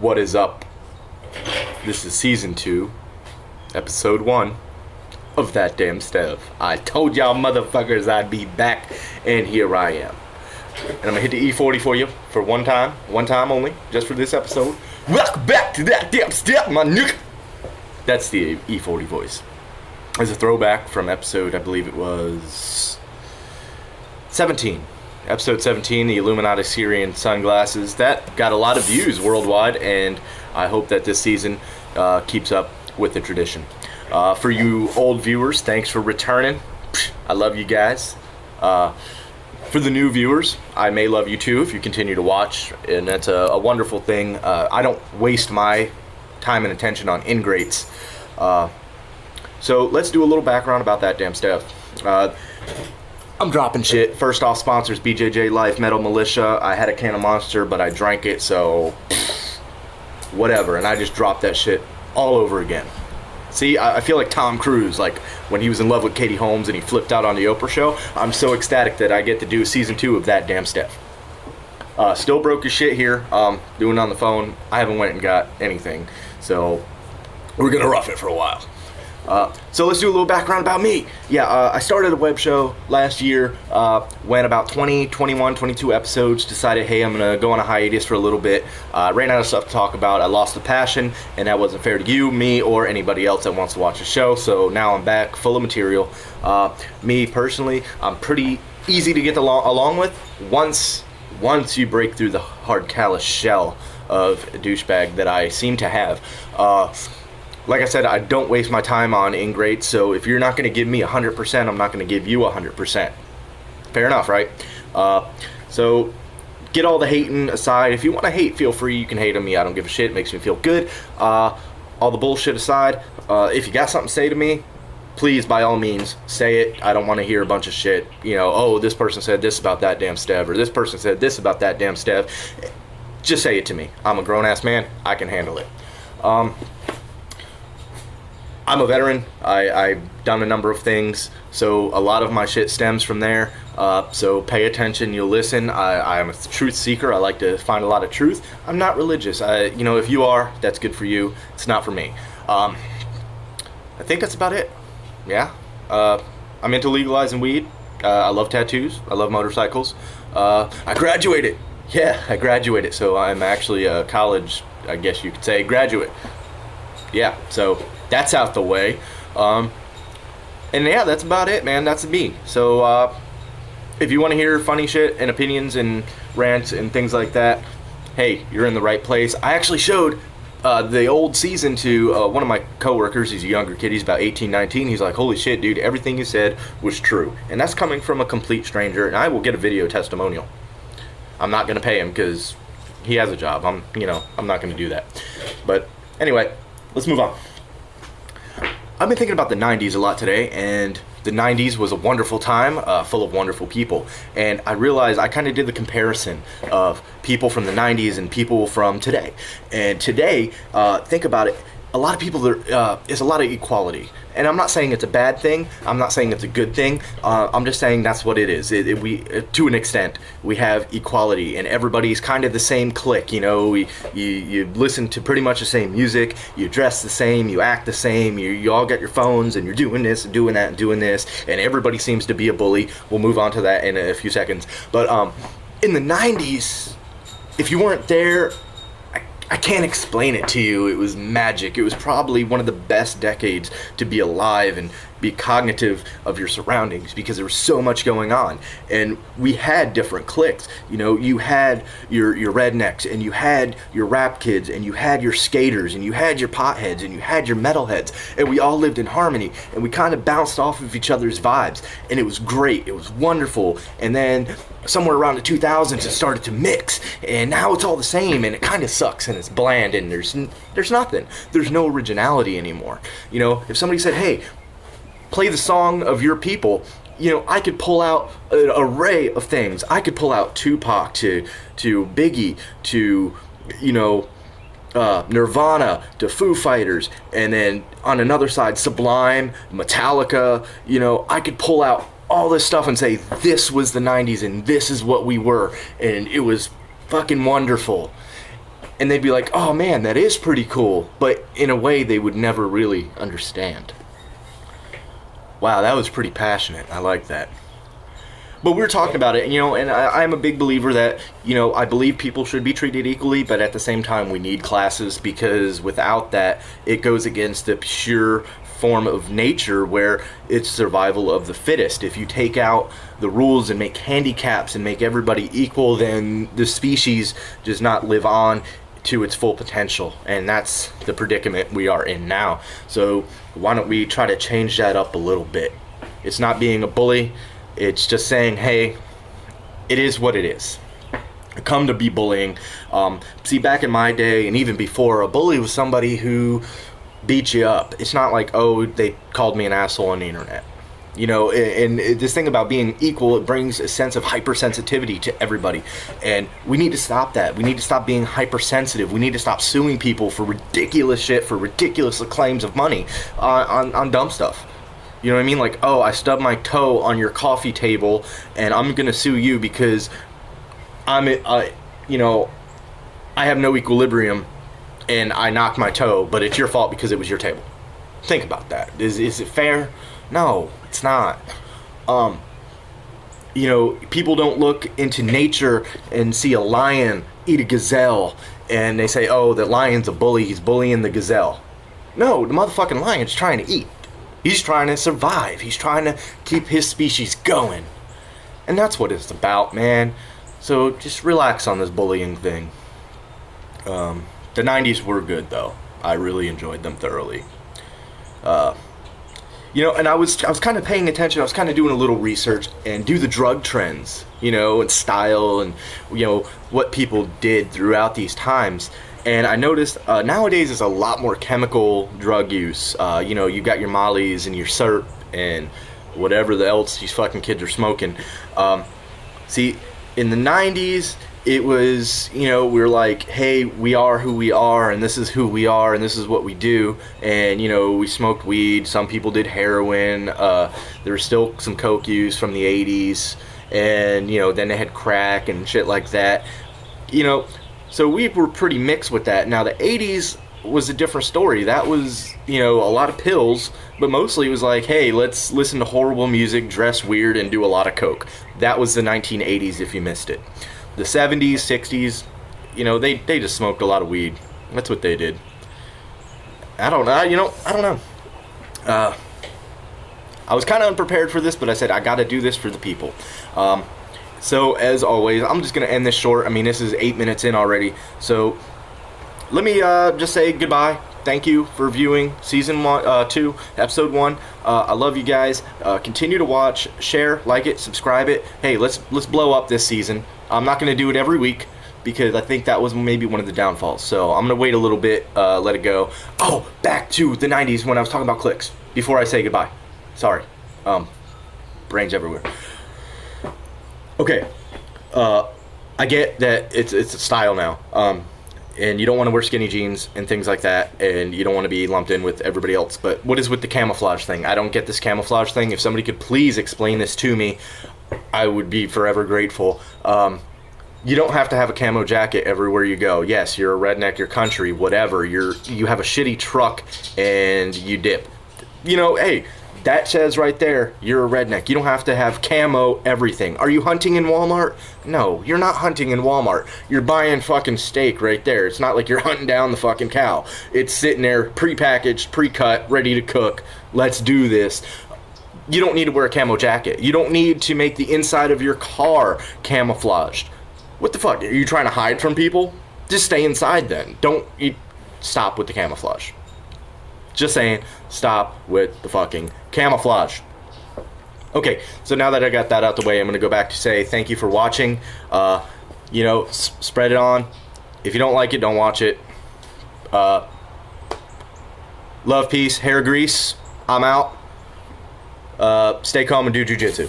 What is up? This is season 2, episode 1 of That Damn Stev. I told y'all motherfuckers I'd be back, and here I am. And I'm gonna hit the E40 for you for one time only, just for this episode. Welcome back to That Damn Stev, my nigga. That's the E40 voice. It's a throwback from episode, I believe it was 17. Episode 17, the Illuminati Syrian sunglasses. That got a lot of views worldwide, and I hope that this season keeps up with the tradition. For you old viewers, thanks for returning. I love you guys. For the new viewers, I may love you too if you continue to watch, and that's a wonderful thing. I don't waste my time and attention on ingrates. So let's do a little background about That Damn Stev. I'm dropping shit. First off, sponsors BJJ Life, Metal Militia. I had a can of Monster, but I drank it, so whatever. And I just dropped that shit all over again. See, I feel like Tom Cruise, like when he was in love with Katie Holmes and he flipped out on the Oprah show. I'm so ecstatic that I get to do season 2 of That Damn Stev. Still broke as shit here, doing it on the phone. I haven't went and got anything, so we're gonna rough it for a while. So let's do a little background about me. I started a web show last year, went about 20, 21, 22 episodes, decided, hey, I'm going to go on a hiatus for a little bit. Ran out of stuff to talk about. I lost the passion, and that wasn't fair to you, me, or anybody else that wants to watch the show. So now I'm back, full of material. Me, personally, I'm pretty easy to get along with once you break through the hard, callous shell of a douchebag that I seem to have. Like I said, I don't waste my time on ingrates, so if you're not going to give me 100%, I'm not going to give you 100%. Fair enough, right? So get all the hating aside. If you want to hate, feel free. You can hate on me. I don't give a shit. It makes me feel good. All the bullshit aside, if you got something to say to me, please, by all means, say it. I don't want to hear a bunch of shit. You know, oh, this person said this about That Damn Stev, or this person said this about That Damn Stev. Just say it to me. I'm a grown-ass man. I can handle it. I'm a veteran. I've done a number of things, so a lot of my shit stems from there. So pay attention, you'll listen. I'm a truth seeker. I like to find a lot of truth. I'm not religious. If you are, that's good for you. It's not for me. I think that's about it. Yeah. I'm into legalizing weed. I love tattoos. I love motorcycles. I graduated. Yeah, I graduated. So I'm actually a college, I guess you could say, graduate. Yeah, so that's out the way. And yeah, that's about it, man. That's me. So if you want to hear funny shit and opinions and rants and things like that, hey, you're in the right place. I actually showed the old season to one of my coworkers. He's a younger kid. He's about 18, 19. He's like, holy shit, dude, everything you said was true. And that's coming from a complete stranger, and I will get a video testimonial. I'm not going to pay him because he has a job. I'm not going to do that. But anyway, let's move on. I've been thinking about the 90s a lot today, and the 90s was a wonderful time, full of wonderful people. And I realized I kind of did the comparison of people from the 90s and people from today. And today, think about it, a lot of people, there's a lot of equality. And I'm not saying it's a bad thing. I'm not saying it's a good thing. I'm just saying that's what it is. To an extent, we have equality, and everybody's kind of the same clique. You know, you listen to pretty much the same music. You dress the same. You act the same. You all got your phones, and you're doing this and doing that and doing this. And everybody seems to be a bully. We'll move on to that in a few seconds. But in the 90s, if you weren't there, I can't explain it to you. It was magic. It was probably one of the best decades to be alive and be cognitive of your surroundings because there was so much going on. And we had different cliques. You know, you had your rednecks, and you had your rap kids, and you had your skaters, and you had your potheads, and you had your metalheads. And we all lived in harmony, and we kind of bounced off of each other's vibes. And it was great. It was wonderful. And then somewhere around the 2000s, it started to mix, and now it's all the same, and it kind of sucks, and it's bland, and there's nothing. There's no originality anymore. You know, if somebody said, hey, play the song of your people, you know, I could pull out an array of things. I could pull out Tupac to Biggie to, Nirvana to Foo Fighters, and then on another side, Sublime, Metallica. You know, I could pull out all this stuff and say, this was the 90s and this is what we were, and it was fucking wonderful. And they'd be like, oh man, that is pretty cool. But in a way they would never really understand. Wow, that was pretty passionate. I like that. But we were talking about it, and I'm a big believer that, I believe people should be treated equally, but at the same time we need classes, because without that, it goes against the pure form of nature where it's survival of the fittest. If you take out the rules and make handicaps and make everybody equal, then the species does not live on to its full potential, and that's the predicament we are in now. So why don't we try to change that up a little bit? It's not being a bully. It's just saying, hey, it is what it is. Come to be bullying. See, back in my day and even before, a bully was somebody who beat you up. It's not like, oh, they called me an asshole on the internet. And this thing about being equal, it brings a sense of hypersensitivity to everybody. And we need to stop that. We need to stop being hypersensitive. We need to stop suing people for ridiculous shit, for ridiculous claims of money on dumb stuff. You know what I mean? Like, oh, I stubbed my toe on your coffee table, and I'm gonna sue you because I have no equilibrium, and I knocked my toe, but it's your fault because it was your table. Think about that. Is it fair? No, it's not. People don't look into nature and see a lion eat a gazelle, and they say, oh, the lion's a bully. He's bullying the gazelle. No, the motherfucking lion's trying to eat. He's trying to survive. He's trying to keep his species going. And that's what it's about, man. So just relax on this bullying thing. The 90s were good, though. I really enjoyed them thoroughly. And I was kind of paying attention. I was kind of doing a little research and do the drug trends, and style and, what people did throughout these times. And I noticed nowadays there's a lot more chemical drug use. You got your mollies and your syrup and whatever else these fucking kids are smoking. See, in the 90s, it was, we were like, hey, we are who we are, and this is who we are, and this is what we do. And, we smoked weed. Some people did heroin. There was still some coke use from the 80s. And, then they had crack and shit like that. So we were pretty mixed with that. Now, the 80s was a different story. That was, a lot of pills, but mostly it was like, hey, let's listen to horrible music, dress weird, and do a lot of coke. That was the 1980s if you missed it. The 70s, 60s, they just smoked a lot of weed. That's what they did. I don't know. I was kind of unprepared for this, but I said I got to do this for the people. So, as always, I'm just going to end this short. I mean, this is 8 minutes in already. So, let me just say goodbye. Thank you for viewing Season 2, Episode 1. I love you guys. Continue to watch, share, like it, subscribe it. Hey, let's blow up this season. I'm not going to do it every week because I think that was maybe one of the downfalls. So, I'm going to wait a little bit, let it go. Oh, back to the 90s when I was talking about clicks. Before I say goodbye. Sorry. Brains everywhere. Okay, I get that it's a style now, and you don't want to wear skinny jeans and things like that, and you don't want to be lumped in with everybody else, but what is with the camouflage thing? I don't get this camouflage thing. If somebody could please explain this to me, I would be forever grateful. You don't have to have a camo jacket everywhere you go. Yes, you're a redneck, your country, whatever. You have a shitty truck, and you dip. Hey, that says right there, you're a redneck. You don't have to have camo everything. Are you hunting in Walmart? No, you're not hunting in Walmart. You're buying fucking steak right there. It's not like you're hunting down the fucking cow. It's sitting there pre-packaged, pre-cut, ready to cook. Let's do this. You don't need to wear a camo jacket. You don't need to make the inside of your car camouflaged. What the fuck? Are you trying to hide from people? Just stay inside then. Stop with the camouflage. Just saying, stop with the fucking camouflage. Okay, so now that I got that out the way, I'm going to go back to say thank you for watching. Spread it on. If you don't like it, don't watch it. Love, peace, hair grease. I'm out. Stay calm and do jujitsu.